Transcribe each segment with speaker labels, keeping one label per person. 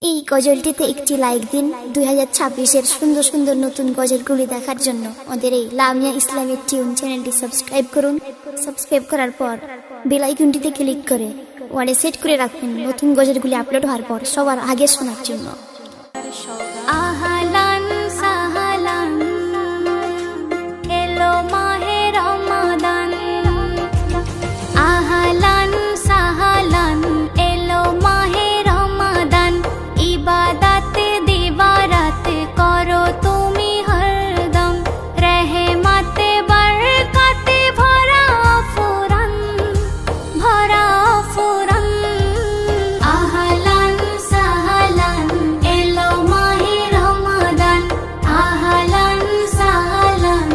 Speaker 1: এই গজলটিতে একটি লাইক দিন। 2026-এর সুন্দর সুন্দর নতুন গজলগুলি দেখার জন্য আমাদের এই লামিয়া ইসলামিক টিউন চ্যানেলটি সাবস্ক্রাইব করুন। সাবস্ক্রাইব করার পর বেল আইকনটিতে ক্লিক করে ওয়ালে সেট করে রাখুন নতুন গজলগুলি আপলোড হওয়ার পর সবার আগে শোনার জন্য।
Speaker 2: আহলান সাহলান এলো মাহে রমাদান, আহলান সাহলান এলো মাহে রমাদান, ইবাদতে দিবারাত করো তুমি হরদম, রহমতে বরকতে ভরা ফুরান ভরা ফুরান। আহলান সাহলান এলো মাহে রমাদান, আহলান সাহলান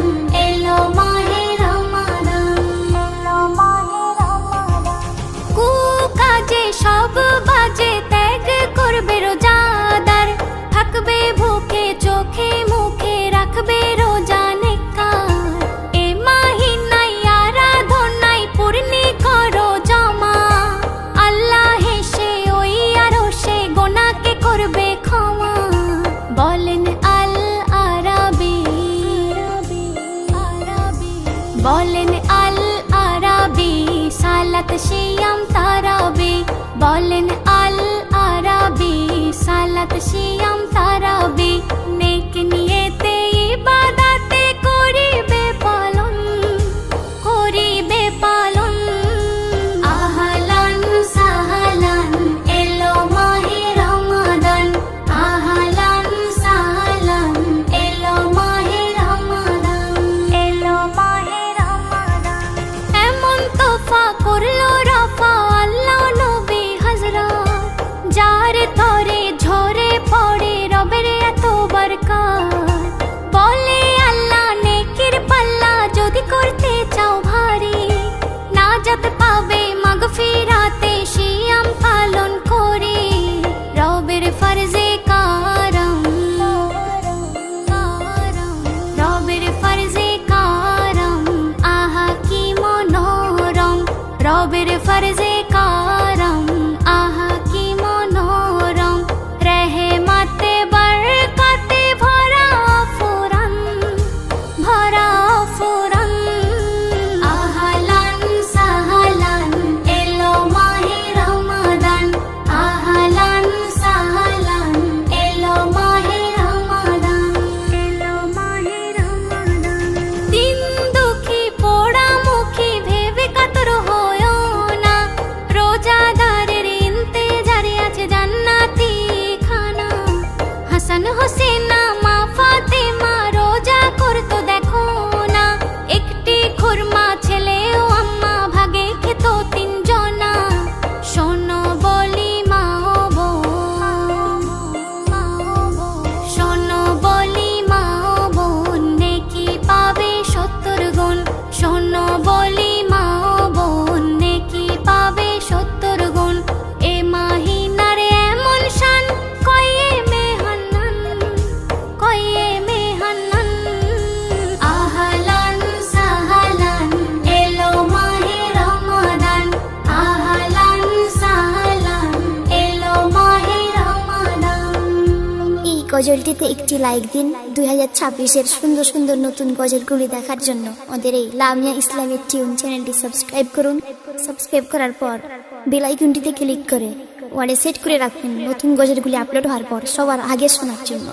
Speaker 2: এলো মাহে রমাদান, এলো মাহে রমাদান। কুকাজে সব বাজে ত্যাগ করবে রোজাদার, থাকবে ভুকে চোখে মুখে রাখবে রোজা নেককার। এ মাহিনায় আরাধনায় পূর্ণি করো জমা, আল্লাহ হেসে ওই আরশে গোনাকে করবে ক্ষমা। বলেন আল আরাবি, বলেন আল আরাবি সালাত সিয়াম তারাবি, বলেন আল আরাবি সালাত সিয়াম তারাবি। নেক নিয়তে ইবাদতে করিবে পালন, করিবে পালন। আহলান সাহলান এলো মাহে রমাদান, আহলান সাহলান এলো মাহে রমাদান, এলো মাহে রমাদান। এমন তোফা করলো রফা আল্লাহ নবী হযরত, যার তরে ঝরে পড়ে রবের এত বরকত। বলে আল্লাহ নেকির পাল্লা যদি করতে চাও ভারী, নাজাত পাবে মাগফিরাতে সিয়াম পালন করে। রবের ফরজে কারম, রবের ফরজে কারম আহা কি মনোরম, রবের ফরজে কারম আহা কি মনোরম। রহমতে বরকতে ভরা ফুরান ভরা ফুরান। আহলান সাহলান এলো মাহে রমাদান, আহলান সাহলান এলো মাহে রমাদান, এলো মাহে রমাদান। দিন দুঃখী পোড়া মুখী ভেবে কাতর হয়ো না, রোজাদারের ইন্তেজারে আছে জান্নাতি খানা। হাসান হোসেনা মা ফাতেমা রোজা করতো দেখো না, একটি খুরমা ছেলে ও আম্মা ভাগে খেত তিনজনা। শোনো বলি মা ও বোন, শোনো বলি মা ও বোন, নেকি পাবে 70 গুণ। শোনো বলি মা ও বোন, নেকি পাবে 70 গুণ। এ মাহিনার এমন শান কয়ে মেহান্নান, কয়ে মেহান্নান। আহলান সাহলান এলো মাহে রমাদান, আহলান সাহলান এলো মাহে রমাদান।
Speaker 1: এই গজলটিতে একটি লাইক দিন। 2026-এর সুন্দর সুন্দর নতুন গজলগুলি দেখার জন্য আমাদের এই লামিয়া ইসলামিক টিউন চ্যানেলটি সাবস্ক্রাইব করুন। সাবস্ক্রাইব করার পর বেল আইকনটিতে ক্লিক করে ওয়ালে সেট করে রাখুন নতুন গজলগুলি আপলোড হওয়ার পর সবার আগে শোনার জন্য।